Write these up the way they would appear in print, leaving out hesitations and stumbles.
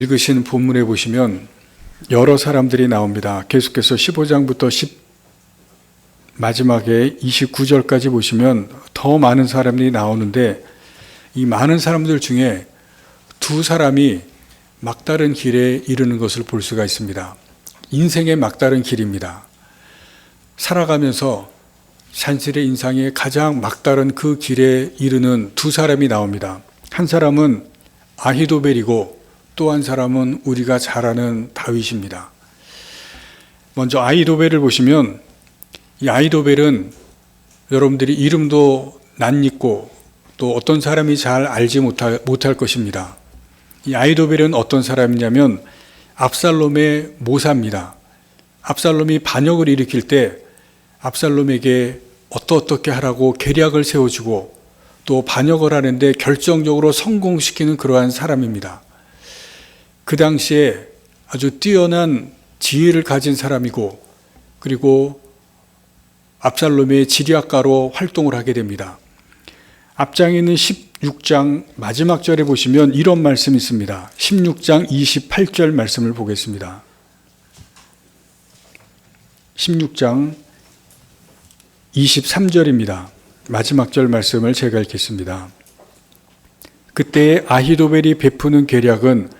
읽으신 본문에 보시면 여러 사람들이 나옵니다. 계속해서 15장부터 마지막에 29절까지 보시면 더 많은 사람들이 나오는데, 이 많은 사람들 중에 두 사람이 막다른 길에 이르는 것을 볼 수가 있습니다. 인생의 막다른 길입니다. 살아가면서 자신의 인생의 가장 막다른 그 길에 이르는 두 사람이 나옵니다. 한 사람은 아히도벨이고 또 한 사람은 우리가 잘 아는 다윗입니다. 먼저 아히도벨을 보시면, 이 아히도벨은 여러분들이 이름도 낯익고 또 어떤 사람이 잘 알지 못할 것입니다. 이 아히도벨은 어떤 사람이냐면 압살롬의 모사입니다. 압살롬이 반역을 일으킬 때 압살롬에게 어떻게 하라고 계략을 세워주고 또 반역을 하는데 결정적으로 성공시키는 그러한 사람입니다. 그 당시에 아주 뛰어난 지혜를 가진 사람이고, 그리고 압살롬의 지략가로 활동을 하게 됩니다. 앞장에 있는 16장 마지막 절에 보시면 이런 말씀이 있습니다. 16장 28절 말씀을 보겠습니다. 16장 23절입니다. 마지막 절 말씀을 제가 읽겠습니다. 그때 아히도벨이 베푸는 계략은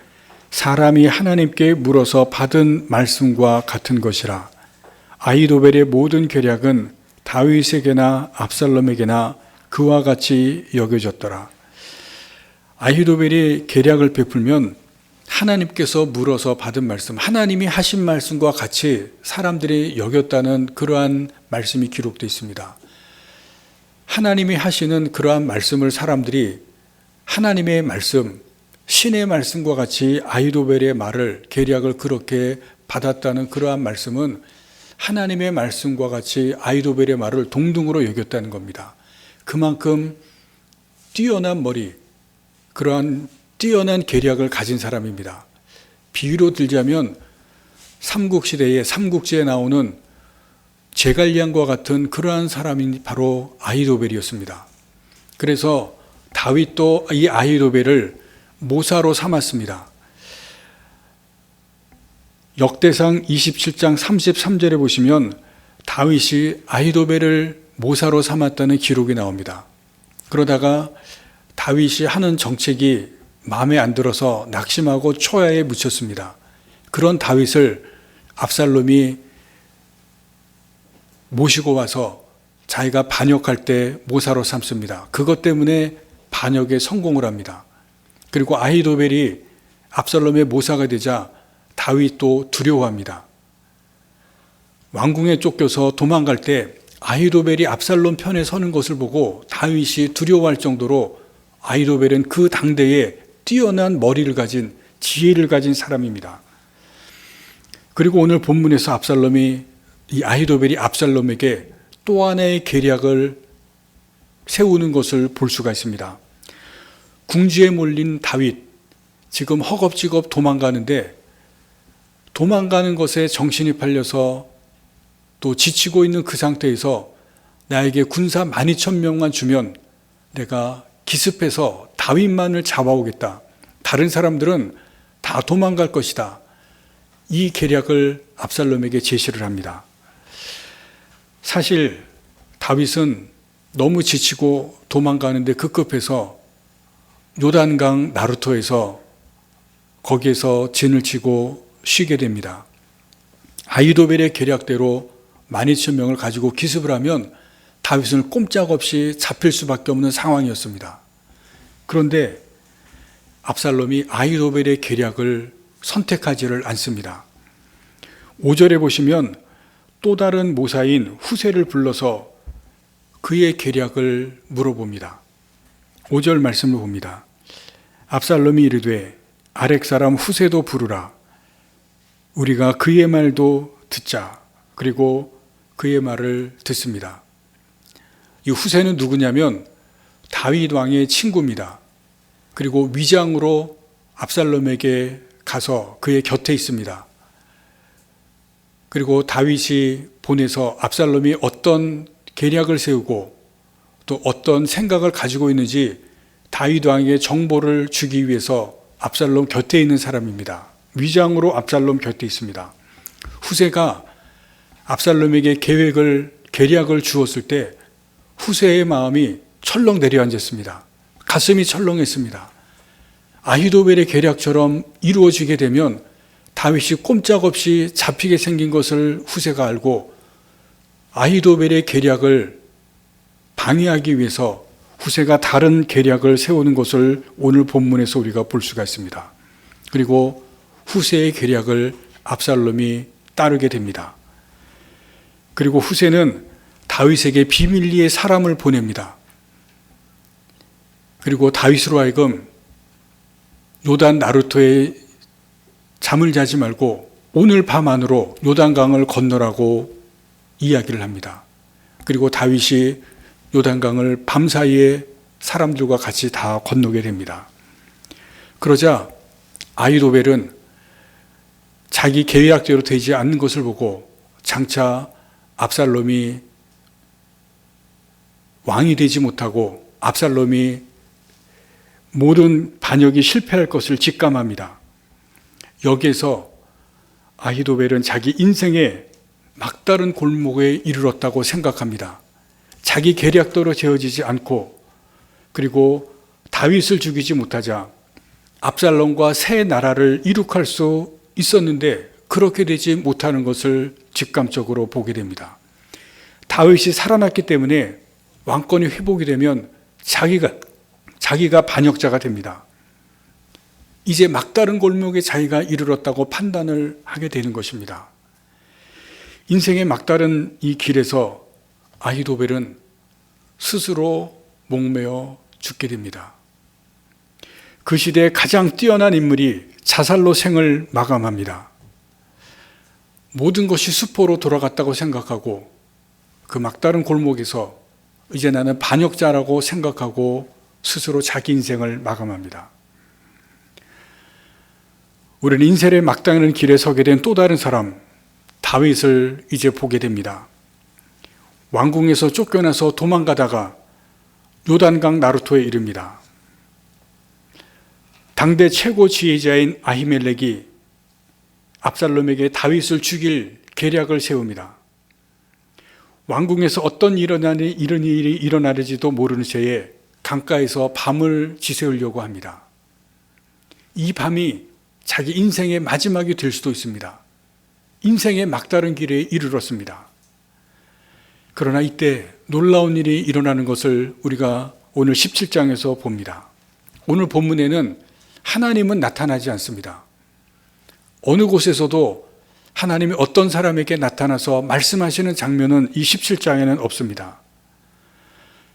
사람이 하나님께 물어서 받은 말씀과 같은 것이라. 아히도벨의 모든 계략은 다윗에게나 압살롬에게나 그와 같이 여겨졌더라. 아히도벨이 계략을 베풀면 하나님께서 물어서 받은 말씀, 하나님이 하신 말씀과 같이 사람들이 여겼다는 그러한 말씀이 기록되어 있습니다. 하나님이 하시는 그러한 말씀을 사람들이 하나님의 말씀, 신의 말씀과 같이 아히도벨의 말을, 계략을 그렇게 받았다는 그러한 말씀은 하나님의 말씀과 같이 아히도벨의 말을 동등으로 여겼다는 겁니다. 그만큼 뛰어난 머리, 그러한 뛰어난 계략을 가진 사람입니다. 비유로 들자면 삼국시대에 삼국지에 나오는 제갈량과 같은 그러한 사람이 바로 아히도벨이었습니다. 그래서 다윗도 이 아히도벨을 모사로 삼았습니다. 역대상 27장 33절에 보시면 다윗이 아히도벨을 모사로 삼았다는 기록이 나옵니다. 그러다가 다윗이 하는 정책이 마음에 안 들어서 낙심하고 초야에 묻혔습니다. 그런 다윗을 압살롬이 모시고 와서 자기가 반역할 때 모사로 삼습니다. 그것 때문에 반역에 성공을 합니다. 그리고 아히도벨이 압살롬의 모사가 되자 다윗도 두려워합니다. 왕궁에 쫓겨서 도망갈 때 아히도벨이 압살롬 편에 서는 것을 보고 다윗이 두려워할 정도로 아히도벨은 그 당대에 뛰어난 머리를 가진, 지혜를 가진 사람입니다. 그리고 오늘 본문에서 이 아히도벨이 압살롬에게 또 하나의 계략을 세우는 것을 볼 수가 있습니다. 궁지에 몰린 다윗, 지금 허겁지겁 도망가는데 도망가는 것에 정신이 팔려서 또 지치고 있는 그 상태에서 나에게 군사 12,000명만 주면 내가 기습해서 다윗만을 잡아오겠다. 다른 사람들은 다 도망갈 것이다. 이 계략을 압살롬에게 제시를 합니다. 사실 다윗은 너무 지치고 도망가는데 급급해서 요단강 나루토에서 거기에서 진을 치고 쉬게 됩니다. 아히도벨의 계략대로 12,000명을 가지고 기습을 하면 다윗은 꼼짝없이 잡힐 수밖에 없는 상황이었습니다. 그런데 압살롬이 아히도벨의 계략을 선택하지를 않습니다. 5절에 보시면 또 다른 모사인 후세를 불러서 그의 계략을 물어봅니다. 5절 말씀을 봅니다. 압살롬이 이르되 아렉 사람 후세도 부르라. 우리가 그의 말도 듣자. 그리고 그의 말을 듣습니다. 이 후세는 누구냐면 다윗 왕의 친구입니다. 그리고 위장으로 압살롬에게 가서 그의 곁에 있습니다. 그리고 다윗이 보내서 압살롬이 어떤 계략을 세우고 또 어떤 생각을 가지고 있는지 다윗 왕에게 정보를 주기 위해서 압살롬 곁에 있는 사람입니다. 위장으로 압살롬 곁에 있습니다. 후세가 압살롬에게 계략을 주었을 때 후세의 마음이 철렁 내려앉았습니다. 가슴이 철렁했습니다. 아히도벨의 계략처럼 이루어지게 되면 다윗이 꼼짝없이 잡히게 생긴 것을 후세가 알고 아히도벨의 계략을 방해하기 위해서 후세가 다른 계략을 세우는 것을 오늘 본문에서 우리가 볼 수가 있습니다. 그리고 후세의 계략을 압살롬이 따르게 됩니다. 그리고 후세는 다윗에게 비밀리에 사람을 보냅니다. 그리고 다윗으로 하여금 요단 나루토에 잠을 자지 말고 오늘 밤 안으로 요단강을 건너라고 이야기를 합니다. 그리고 다윗이 요단강을 밤사이에 사람들과 같이 다 건너게 됩니다. 그러자 아히도벨은 자기 계획대로 되지 않는 것을 보고 장차 압살롬이 왕이 되지 못하고 압살롬이 모든 반역이 실패할 것을 직감합니다. 여기에서 아히도벨은 자기 인생의 막다른 골목에 이르렀다고 생각합니다. 자기 계략대로 되어지지 않고 그리고 다윗을 죽이지 못하자 압살롬과 새 나라를 이룩할 수 있었는데 그렇게 되지 못하는 것을 직감적으로 보게 됩니다. 다윗이 살아났기 때문에 왕권이 회복이 되면 자기가 반역자가 됩니다. 이제 막다른 골목에 자기가 이르렀다고 판단을 하게 되는 것입니다. 인생의 막다른 이 길에서 아히도벨은 스스로 목매어 죽게 됩니다. 그 시대에 가장 뛰어난 인물이 자살로 생을 마감합니다. 모든 것이 수포로 돌아갔다고 생각하고 그 막다른 골목에서 이제 나는 반역자라고 생각하고 스스로 자기 인생을 마감합니다. 우리는 인생의 막다른 길에 서게 된 또 다른 사람 다윗을 이제 보게 됩니다. 왕궁에서 쫓겨나서 도망가다가 요단강 나루토에 이릅니다. 당대 최고 지혜자인 아히멜렉이 압살롬에게 다윗을 죽일 계략을 세웁니다. 왕궁에서 어떤 이런 일이 일어나는지도 모르는 채에 강가에서 밤을 지새우려고 합니다. 이 밤이 자기 인생의 마지막이 될 수도 있습니다. 인생의 막다른 길에 이르렀습니다. 그러나 이때 놀라운 일이 일어나는 것을 우리가 오늘 17장에서 봅니다. 오늘 본문에는 하나님은 나타나지 않습니다. 어느 곳에서도 하나님이 어떤 사람에게 나타나서 말씀하시는 장면은 이 17장에는 없습니다.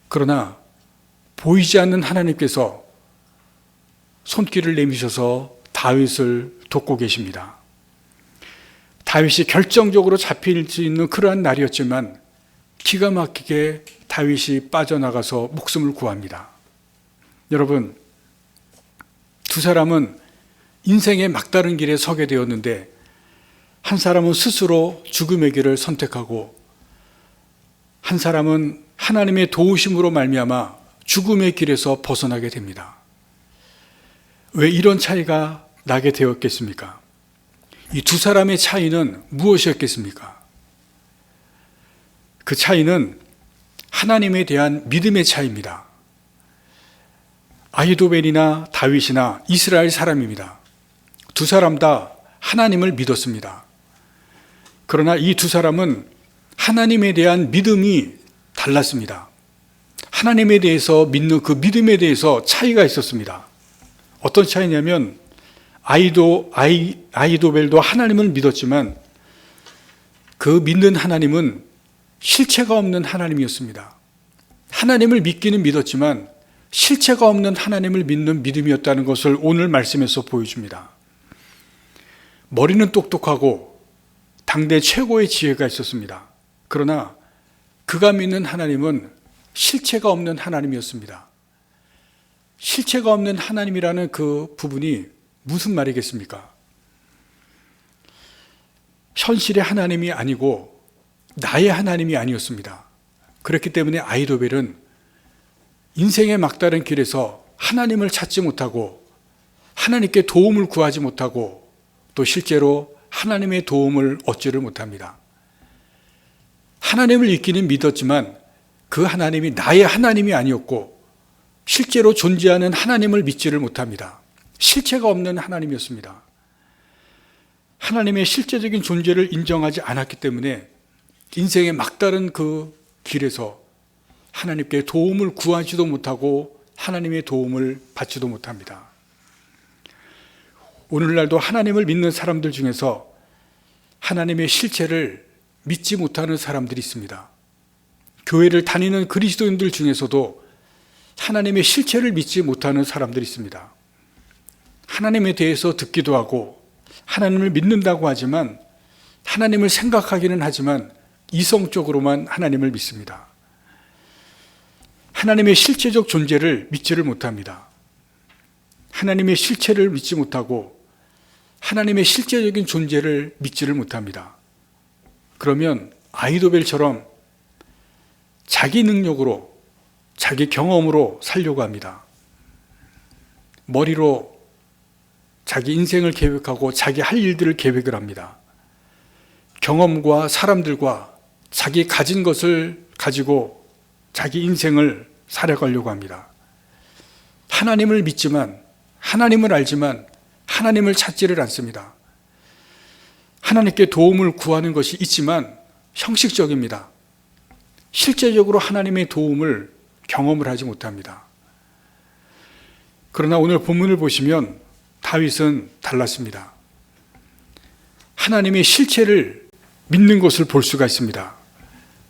그러나 보이지 않는 하나님께서 손길을 내미셔서 다윗을 돕고 계십니다. 다윗이 결정적으로 잡힐 수 있는 그러한 날이었지만 기가 막히게 다윗이 빠져나가서 목숨을 구합니다. 여러분, 두 사람은 인생의 막다른 길에 서게 되었는데 한 사람은 스스로 죽음의 길을 선택하고 한 사람은 하나님의 도우심으로 말미암아 죽음의 길에서 벗어나게 됩니다. 왜 이런 차이가 나게 되었겠습니까? 이 두 사람의 차이는 무엇이었겠습니까? 그 차이는 하나님에 대한 믿음의 차이입니다. 아히도벨이나 다윗이나 이스라엘 사람입니다. 두 사람 다 하나님을 믿었습니다. 그러나 이 두 사람은 하나님에 대한 믿음이 달랐습니다. 하나님에 대해서 믿는 그 믿음에 대해서 차이가 있었습니다. 어떤 차이냐면 아히도벨도 하나님을 믿었지만 그 믿는 하나님은 실체가 없는 하나님이었습니다. 하나님을 믿기는 믿었지만 실체가 없는 하나님을 믿는 믿음이었다는 것을 오늘 말씀에서 보여줍니다. 머리는 똑똑하고 당대 최고의 지혜가 있었습니다. 그러나 그가 믿는 하나님은 실체가 없는 하나님이었습니다. 실체가 없는 하나님이라는 그 부분이 무슨 말이겠습니까? 현실의 하나님이 아니고 나의 하나님이 아니었습니다. 그렇기 때문에 아히도벨은 인생의 막다른 길에서 하나님을 찾지 못하고 하나님께 도움을 구하지 못하고 또 실제로 하나님의 도움을 얻지를 못합니다. 하나님을 믿기는 믿었지만 그 하나님이 나의 하나님이 아니었고 실제로 존재하는 하나님을 믿지를 못합니다. 실체가 없는 하나님이었습니다. 하나님의 실제적인 존재를 인정하지 않았기 때문에 인생의 막다른 그 길에서 하나님께 도움을 구하지도 못하고 하나님의 도움을 받지도 못합니다. 오늘날도 하나님을 믿는 사람들 중에서 하나님의 실체를 믿지 못하는 사람들이 있습니다. 교회를 다니는 그리스도인들 중에서도 하나님의 실체를 믿지 못하는 사람들이 있습니다. 하나님에 대해서 듣기도 하고 하나님을 믿는다고 하지만 하나님을 생각하기는 하지만 이성적으로만 하나님을 믿습니다. 하나님의 실체적 존재를 믿지를 못합니다. 하나님의 실체를 믿지 못하고 하나님의 실제적인 존재를 믿지를 못합니다. 그러면 아히도벨처럼 자기 능력으로 자기 경험으로 살려고 합니다. 머리로 자기 인생을 계획하고 자기 할 일들을 계획을 합니다. 경험과 사람들과 자기 가진 것을 가지고 자기 인생을 살아가려고 합니다. 하나님을 믿지만 하나님을 알지만 하나님을 찾지를 않습니다. 하나님께 도움을 구하는 것이 있지만 형식적입니다. 실제적으로 하나님의 도움을 경험을 하지 못합니다. 그러나 오늘 본문을 보시면 다윗은 달랐습니다. 하나님의 실체를 믿는 것을 볼 수가 있습니다.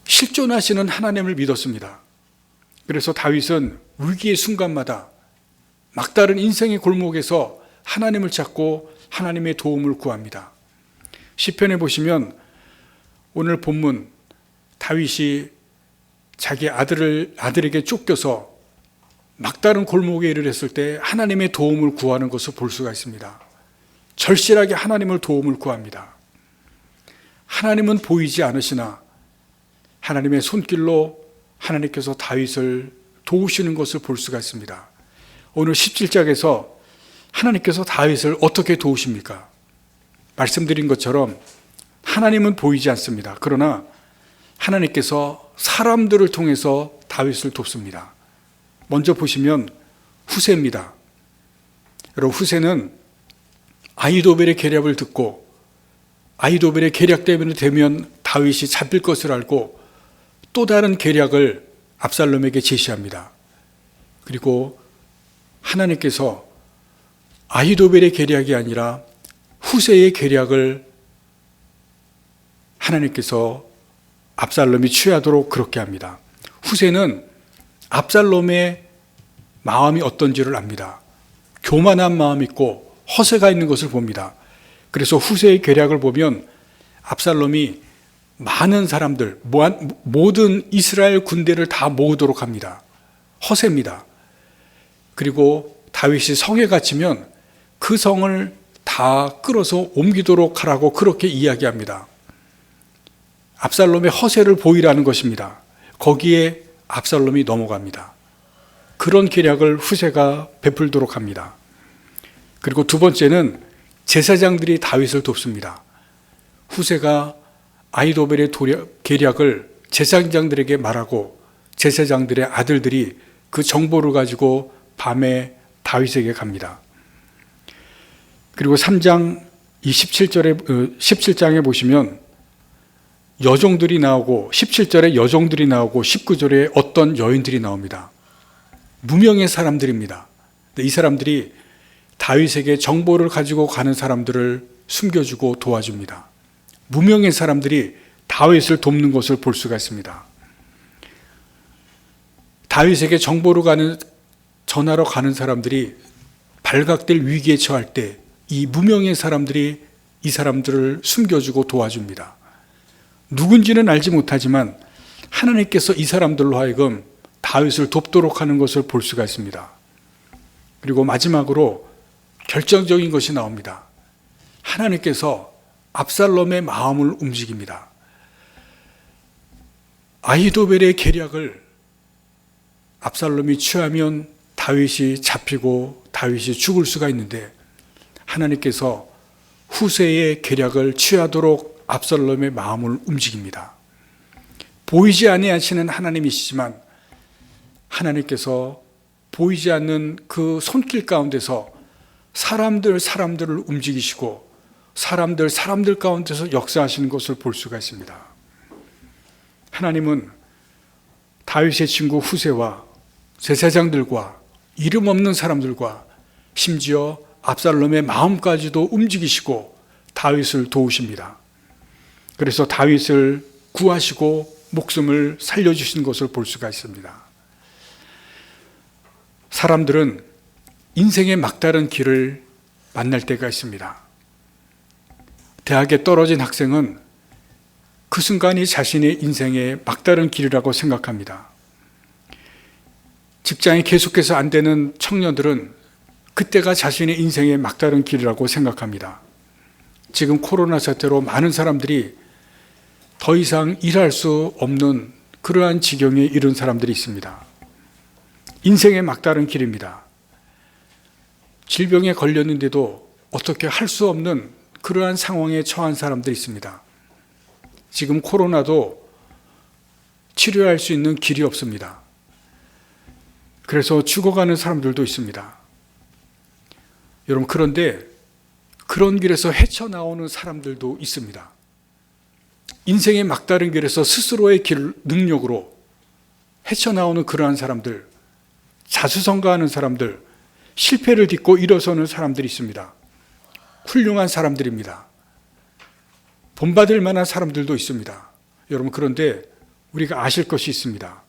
실존하시는 하나님을 믿었습니다. 그래서 다윗은 위기의 순간마다 막다른 인생의 골목에서 하나님을 찾고 하나님의 도움을 구합니다. 시편에 보시면 오늘 본문 다윗이 자기 아들에게 쫓겨서 막다른 골목에 이르렀을 때 하나님의 도움을 구하는 것을 볼 수가 있습니다. 절실하게 하나님을 도움을 구합니다. 하나님은 보이지 않으시나 하나님의 손길로 하나님께서 다윗을 도우시는 것을 볼 수가 있습니다. 오늘 17장에서 하나님께서 다윗을 어떻게 도우십니까? 말씀드린 것처럼 하나님은 보이지 않습니다. 그러나 하나님께서 사람들을 통해서 다윗을 돕습니다. 먼저 보시면 후세입니다. 여러분, 후세는 아히도벨의 계략을 듣고 아히도벨의 계략 때문에 되면 다윗이 잡힐 것을 알고 또 다른 계략을 압살롬에게 제시합니다. 그리고 하나님께서 아히도벨의 계략이 아니라 후세의 계략을 하나님께서 압살롬이 취하도록 그렇게 합니다. 후세는 압살롬의 마음이 어떤지를 압니다. 교만한 마음이 있고 허세가 있는 것을 봅니다. 그래서 후세의 계략을 보면 압살롬이 많은 사람들, 모든 이스라엘 군대를 다 모으도록 합니다. 허세입니다. 그리고 다윗이 성에 갇히면 그 성을 다 끌어서 옮기도록 하라고 그렇게 이야기합니다. 압살롬의 허세를 보이라는 것입니다. 거기에 압살롬이 넘어갑니다. 그런 계략을 후세가 베풀도록 합니다. 그리고 두 번째는 제사장들이 다윗을 돕습니다. 후세가 아히도벨의 계략을 제사장들에게 말하고 제사장들의 아들들이 그 정보를 가지고 밤에 다윗에게 갑니다. 그리고 3장 17장에 보시면 여종들이 나오고 17절에 여종들이 나오고 19절에 어떤 여인들이 나옵니다. 무명의 사람들입니다. 이 사람들이 다윗에게 정보를 가지고 가는 사람들을 숨겨주고 도와줍니다. 무명의 사람들이 다윗을 돕는 것을 볼 수가 있습니다. 다윗에게 정보를 전하러 가는 사람들이 발각될 위기에 처할 때 이 무명의 사람들이 이 사람들을 숨겨주고 도와줍니다. 누군지는 알지 못하지만 하나님께서 이 사람들로 하여금 다윗을 돕도록 하는 것을 볼 수가 있습니다. 그리고 마지막으로 결정적인 것이 나옵니다. 하나님께서 압살롬의 마음을 움직입니다. 아히도벨의 계략을 압살롬이 취하면 다윗이 잡히고 다윗이 죽을 수가 있는데 하나님께서 후세의 계략을 취하도록 압살롬의 마음을 움직입니다. 보이지 아니하시는 하나님이시지만 하나님께서 보이지 않는 그 손길 가운데서 사람들을 움직이시고 사람들 가운데서 역사하시는 것을 볼 수가 있습니다. 하나님은 다윗의 친구 후세와 제사장들과 이름 없는 사람들과 심지어 압살롬의 마음까지도 움직이시고 다윗을 도우십니다. 그래서 다윗을 구하시고 목숨을 살려주신 것을 볼 수가 있습니다. 사람들은 인생의 막다른 길을 만날 때가 있습니다. 대학에 떨어진 학생은 그 순간이 자신의 인생의 막다른 길이라고 생각합니다. 직장이 계속해서 안 되는 청년들은 그때가 자신의 인생의 막다른 길이라고 생각합니다. 지금 코로나 사태로 많은 사람들이 더 이상 일할 수 없는 그러한 지경에 이른 사람들이 있습니다. 인생의 막다른 길입니다. 질병에 걸렸는데도 어떻게 할 수 없는 그러한 상황에 처한 사람들이 있습니다. 지금 코로나도 치료할 수 있는 길이 없습니다. 그래서 죽어가는 사람들도 있습니다. 여러분, 그런데 그런 길에서 헤쳐나오는 사람들도 있습니다. 인생의 막다른 길에서 스스로의 능력으로 헤쳐나오는 그러한 사람들, 자수성가하는 사람들, 실패를 딛고 일어서는 사람들이 있습니다. 훌륭한 사람들입니다. 본받을 만한 사람들도 있습니다. 여러분, 그런데 우리가 아실 것이 있습니다.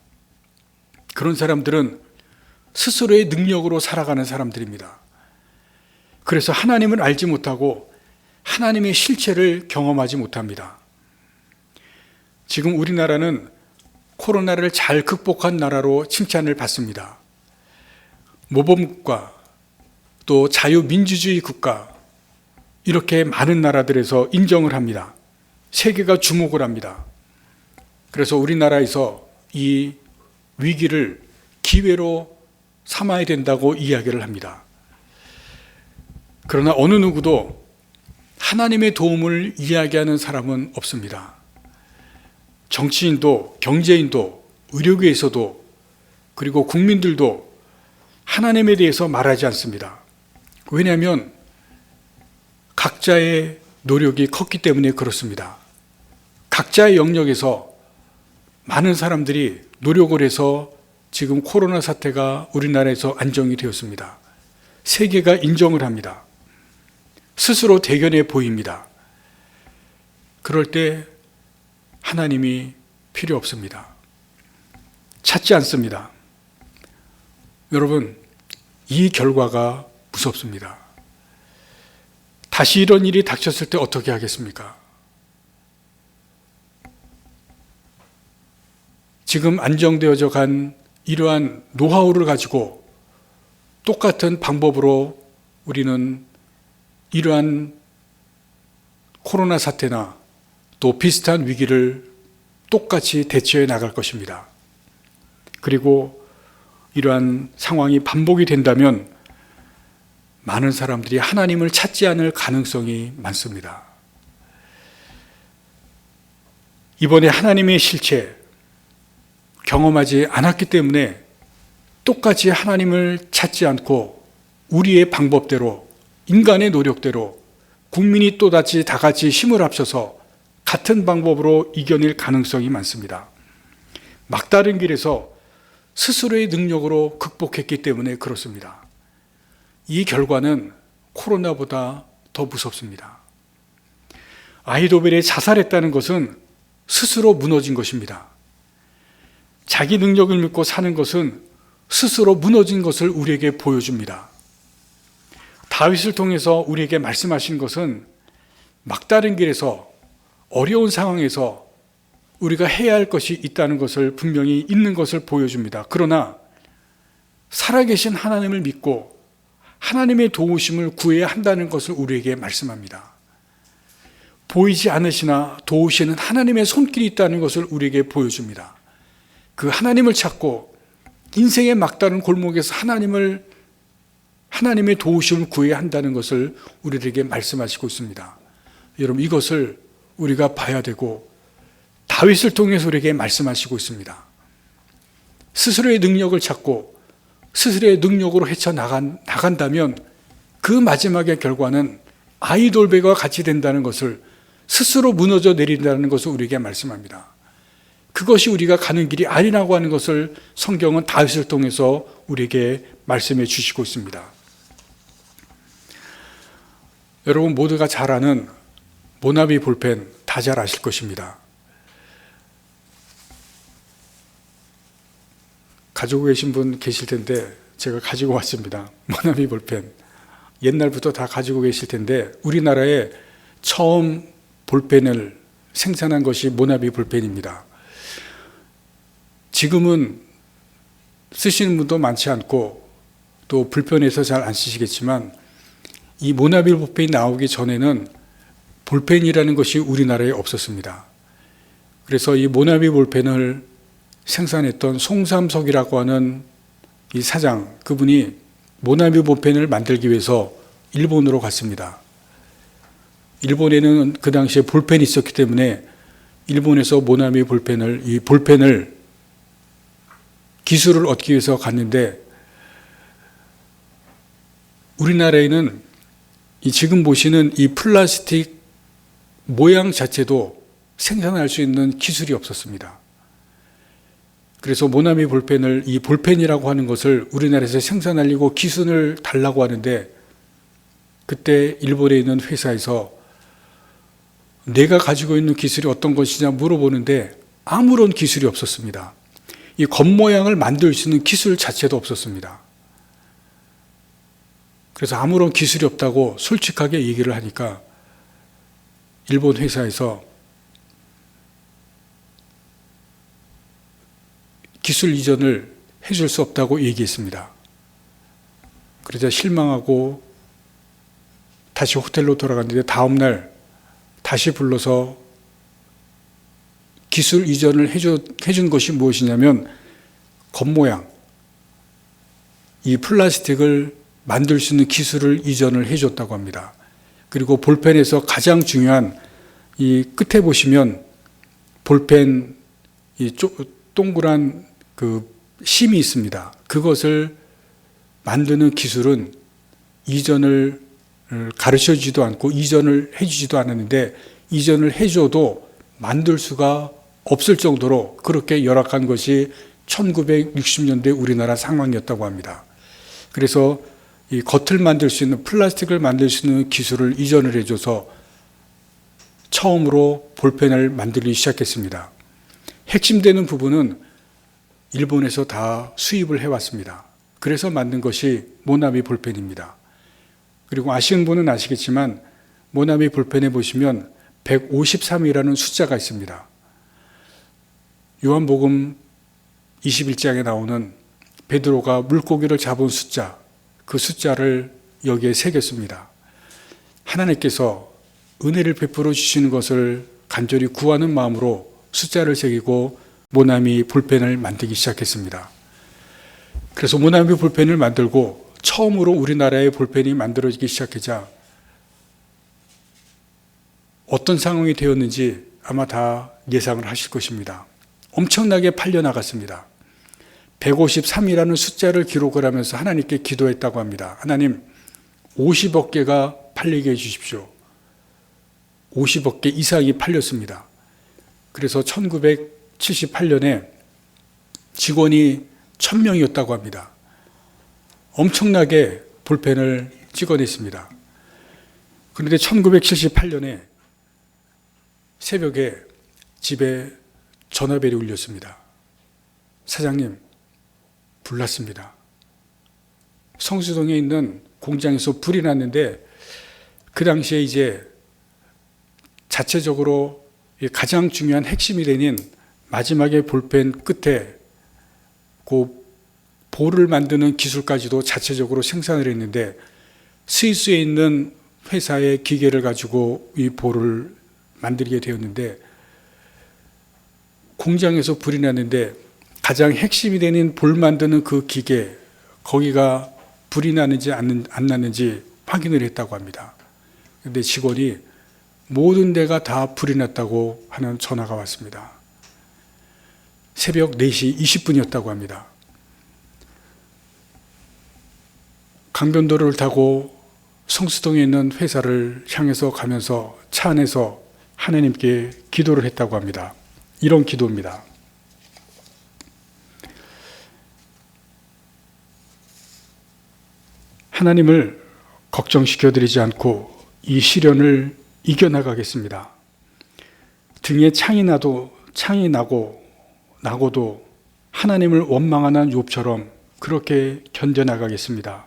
그런 사람들은 스스로의 능력으로 살아가는 사람들입니다. 그래서 하나님을 알지 못하고 하나님의 실체를 경험하지 못합니다. 지금 우리나라는 코로나를 잘 극복한 나라로 칭찬을 받습니다. 모범국가, 또 자유민주주의 국가, 이렇게 많은 나라들에서 인정을 합니다. 세계가 주목을 합니다. 그래서 우리나라에서 이 위기를 기회로 삼아야 된다고 이야기를 합니다. 그러나 어느 누구도 하나님의 도움을 이야기하는 사람은 없습니다. 정치인도, 경제인도, 의료계에서도, 그리고 국민들도 하나님에 대해서 말하지 않습니다. 왜냐하면 각자의 노력이 컸기 때문에 그렇습니다. 각자의 영역에서 많은 사람들이 노력을 해서 지금 코로나 사태가 우리나라에서 안정이 되었습니다. 세계가 인정을 합니다. 스스로 대견해 보입니다. 그럴 때 하나님이 필요 없습니다. 찾지 않습니다. 여러분, 이 결과가 무섭습니다. 다시 이런 일이 닥쳤을 때 어떻게 하겠습니까? 지금 안정되어져 간 이러한 노하우를 가지고 똑같은 방법으로 우리는 이러한 코로나 사태나 또 비슷한 위기를 똑같이 대처해 나갈 것입니다. 그리고 이러한 상황이 반복이 된다면 많은 사람들이 하나님을 찾지 않을 가능성이 많습니다. 이번에 하나님의 실체 경험하지 않았기 때문에 똑같이 하나님을 찾지 않고 우리의 방법대로, 인간의 노력대로 국민이 또다시 다 같이 힘을 합쳐서 같은 방법으로 이겨낼 가능성이 많습니다. 막다른 길에서 스스로의 능력으로 극복했기 때문에 그렇습니다. 이 결과는 코로나보다 더 무섭습니다. 아히도벨이 자살했다는 것은 스스로 무너진 것입니다. 자기 능력을 믿고 사는 것은 스스로 무너진 것을 우리에게 보여줍니다. 다윗을 통해서 우리에게 말씀하신 것은 막다른 길에서 어려운 상황에서 우리가 해야 할 것이 있다는 것을 분명히 있는 것을 보여줍니다. 그러나 살아계신 하나님을 믿고 하나님의 도우심을 구해야 한다는 것을 우리에게 말씀합니다. 보이지 않으시나 도우시는 하나님의 손길이 있다는 것을 우리에게 보여줍니다. 그 하나님을 찾고 인생의 막다른 골목에서 하나님의 도우심을 구해야 한다는 것을 우리에게 말씀하시고 있습니다. 여러분, 이것을 우리가 봐야 되고 다윗을 통해서 우리에게 말씀하시고 있습니다. 스스로의 능력을 찾고 스스로의 능력으로 헤쳐나간다면 그 마지막의 결과는 아이돌배가 같이 된다는 것을, 스스로 무너져 내린다는 것을 우리에게 말씀합니다. 그것이 우리가 가는 길이 아니라고 하는 것을 성경은 다윗을 통해서 우리에게 말씀해 주시고 있습니다. 여러분 모두가 잘 아는 모나비 볼펜 다 잘 아실 것입니다. 가지고 계신 분 계실 텐데 제가 가지고 왔습니다. 모나비 볼펜. 옛날부터 다 가지고 계실 텐데 우리나라에 처음 볼펜을 생산한 것이 모나비 볼펜입니다. 지금은 쓰시는 분도 많지 않고 또 불편해서 잘 안 쓰시겠지만, 이 모나비 볼펜이 나오기 전에는 볼펜이라는 것이 우리나라에 없었습니다. 그래서 이 모나비 볼펜을 생산했던 송삼석이라고 하는 이 사장, 그분이 모나비 볼펜을 만들기 위해서 일본으로 갔습니다. 일본에는 그 당시에 볼펜이 있었기 때문에 일본에서 모나비 볼펜을, 이 볼펜을 기술을 얻기 위해서 갔는데, 우리나라에는 이 지금 보시는 이 플라스틱 모양 자체도 생산할 수 있는 기술이 없었습니다. 그래서 모나미 볼펜을, 이 볼펜이라고 하는 것을 우리나라에서 생산하려고 기술을 달라고 하는데, 그때 일본에 있는 회사에서 내가 가지고 있는 기술이 어떤 것이냐 물어보는데 아무런 기술이 없었습니다. 이 겉모양을 만들 수 있는 기술 자체도 없었습니다. 그래서 아무런 기술이 없다고 솔직하게 얘기를 하니까 일본 회사에서 기술 이전을 해줄 수 없다고 얘기했습니다. 그러자 실망하고 다시 호텔로 돌아갔는데 다음날 다시 불러서 기술 이전을 해준 것이 무엇이냐면 겉모양, 이 플라스틱을 만들 수 있는 기술을 이전을 해줬다고 합니다. 그리고 볼펜에서 가장 중요한 이 끝에 보시면 볼펜 이 동그란 그 심이 있습니다. 그것을 만드는 기술은 이전을 가르쳐주지도 않고 이전을 해주지도 않았는데, 이전을 해줘도 만들 수가 없을 정도로 그렇게 열악한 것이 1960년대 우리나라 상황이었다고 합니다. 그래서 이 겉을 만들 수 있는, 플라스틱을 만들 수 있는 기술을 이전을 해줘서 처음으로 볼펜을 만들기 시작했습니다. 핵심되는 부분은 일본에서 다 수입을 해왔습니다. 그래서 만든 것이 모나미 볼펜입니다. 그리고 아시는 분은 아시겠지만 모나미 볼펜에 보시면 153이라는 숫자가 있습니다. 요한복음 21장에 나오는 베드로가 물고기를 잡은 숫자, 그 숫자를 여기에 새겼습니다. 하나님께서 은혜를 베풀어 주시는 것을 간절히 구하는 마음으로 숫자를 새기고 모나미 볼펜을 만들기 시작했습니다. 그래서 모나미 볼펜을 만들고 처음으로 우리나라의 볼펜이 만들어지기 시작하자 어떤 상황이 되었는지 아마 다 예상을 하실 것입니다. 엄청나게 팔려나갔습니다. 153이라는 숫자를 기록을 하면서 하나님께 기도했다고 합니다. 하나님, 50억 개가 팔리게 해주십시오. 50억 개 이상이 팔렸습니다. 그래서 1978년에 직원이 1000명이었다고 합니다. 엄청나게 볼펜을 찍어냈습니다. 그런데 1978년에 새벽에 집에 전화벨이 울렸습니다. 사장님, 불났습니다. 성수동에 있는 공장에서 불이 났는데, 그 당시에 이제 자체적으로 가장 중요한 핵심이 되는 마지막에 볼펜 끝에 그 볼을 만드는 기술까지도 자체적으로 생산을 했는데, 스위스에 있는 회사의 기계를 가지고 이 볼을 만들게 되었는데, 공장에서 불이 났는데 가장 핵심이 되는 볼 만드는 그 기계, 거기가 불이 나는지 안 나는지 확인을 했다고 합니다. 그런데 직원이 모든 데가 다 불이 났다고 하는 전화가 왔습니다. 새벽 4시 20분이었다고 합니다. 강변도로를 타고 성수동에 있는 회사를 향해서 가면서 차 안에서 하나님께 기도를 했다고 합니다. 이런 기도입니다. 하나님을 걱정시켜드리지 않고 이 시련을 이겨나가겠습니다. 등에 창이 나고도 하나님을 원망하는 욥처럼 그렇게 견뎌나가겠습니다.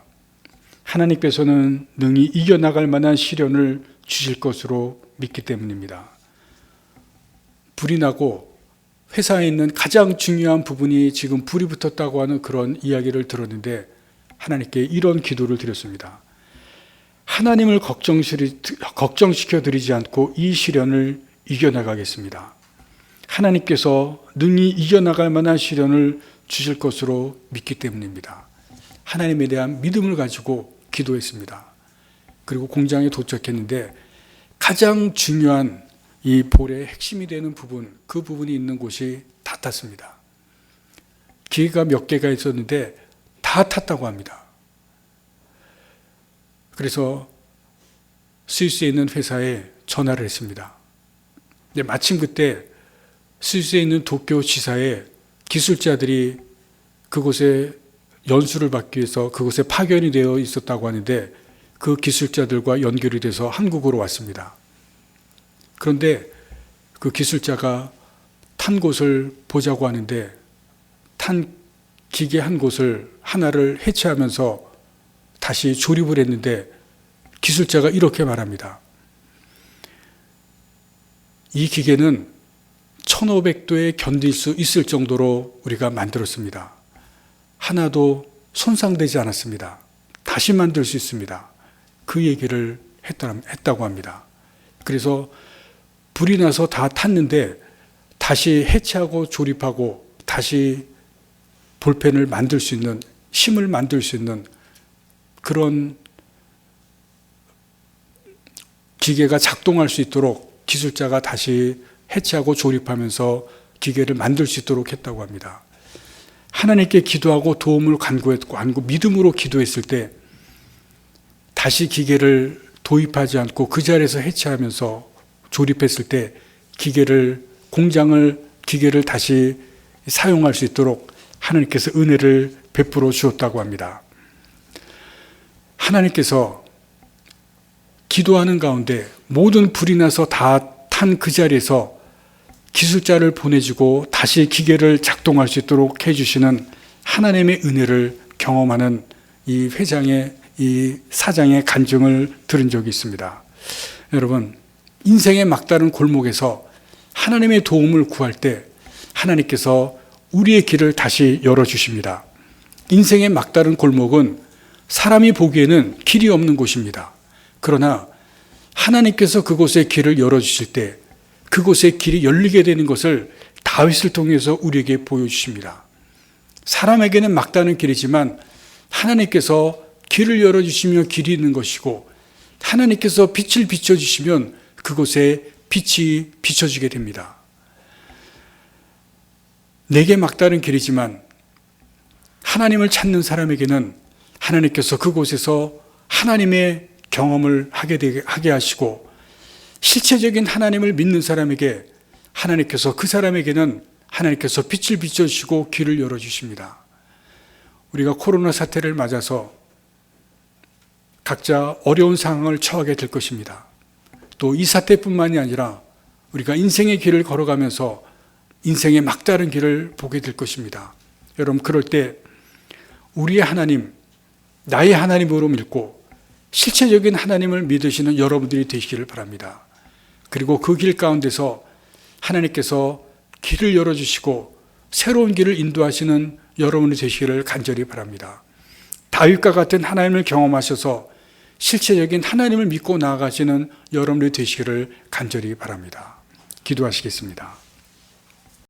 하나님께서는 능히 이겨나갈 만한 시련을 주실 것으로 믿기 때문입니다. 불이 나고 회사에 있는 가장 중요한 부분이 지금 불이 붙었다고 하는 그런 이야기를 들었는데 하나님께 이런 기도를 드렸습니다. 하나님을 걱정시켜 드리지 않고 이 시련을 이겨나가겠습니다. 하나님께서 능히 이겨나갈 만한 시련을 주실 것으로 믿기 때문입니다. 하나님에 대한 믿음을 가지고 기도했습니다. 그리고 공장에 도착했는데 가장 중요한 이 볼의 핵심이 되는 부분, 그 부분이 있는 곳이 다 탔습니다. 기계가 몇 개가 있었는데 다 탔다고 합니다. 그래서 스위스에 있는 회사에 전화를 했습니다. 근데 마침 그때 스위스에 있는 도쿄 지사에 기술자들이 그곳에 연수를 받기 위해서 그곳에 파견이 되어 있었다고 하는데 그 기술자들과 연결이 돼서 한국으로 왔습니다. 그런데 그 기술자가 탄 곳을 보자고 하는데 탄 기계 한 곳을 하나를 해체하면서 다시 조립을 했는데 기술자가 이렇게 말합니다. 이 기계는 1500도에 견딜 수 있을 정도로 우리가 만들었습니다. 하나도 손상되지 않았습니다. 다시 만들 수 있습니다. 그 얘기를 했다고 합니다. 그래서 불이 나서 다 탔는데 다시 해체하고 조립하고 다시 볼펜을 만들 수 있는, 심을 만들 수 있는 그런 기계가 작동할 수 있도록 기술자가 다시 해체하고 조립하면서 기계를 만들 수 있도록 했다고 합니다. 하나님께 기도하고 도움을 간구했고 믿음으로 기도했을 때 다시 기계를 도입하지 않고 그 자리에서 해체하면서 조립했을 때 기계를 다시 사용할 수 있도록 하나님께서 은혜를 베풀어 주었다고 합니다. 하나님께서 기도하는 가운데 모든 불이 나서 다 탄 그 자리에서 기술자를 보내주고 다시 기계를 작동할 수 있도록 해주시는 하나님의 은혜를 경험하는 이 회장의, 이 사장의 간증을 들은 적이 있습니다. 여러분, 인생의 막다른 골목에서 하나님의 도움을 구할 때 하나님께서 우리의 길을 다시 열어주십니다. 인생의 막다른 골목은 사람이 보기에는 길이 없는 곳입니다. 그러나 하나님께서 그곳에 길을 열어주실 때 그곳에 길이 열리게 되는 것을 다윗을 통해서 우리에게 보여주십니다. 사람에게는 막다른 길이지만 하나님께서 길을 열어주시며 길이 있는 것이고 하나님께서 빛을 비춰주시면 그곳에 빛이 비춰지게 됩니다. 내게 막다른 길이지만 하나님을 찾는 사람에게는 하나님께서 그곳에서 하나님의 경험을 하게 하시고 실체적인 하나님을 믿는 사람에게 하나님께서 그 사람에게는 하나님께서 빛을 비춰주시고 길을 열어주십니다. 우리가 코로나 사태를 맞아서 각자 어려운 상황을 처하게 될 것입니다. 또 이 사태뿐만이 아니라 우리가 인생의 길을 걸어가면서 인생의 막다른 길을 보게 될 것입니다. 여러분, 그럴 때 우리의 하나님, 나의 하나님으로 믿고 실체적인 하나님을 믿으시는 여러분들이 되시기를 바랍니다. 그리고 그 길 가운데서 하나님께서 길을 열어주시고 새로운 길을 인도하시는 여러분이 되시기를 간절히 바랍니다. 다윗과 같은 하나님을 경험하셔서 실체적인 하나님을 믿고 나아가시는 여러분이 되시기를 간절히 바랍니다. 기도하시겠습니다.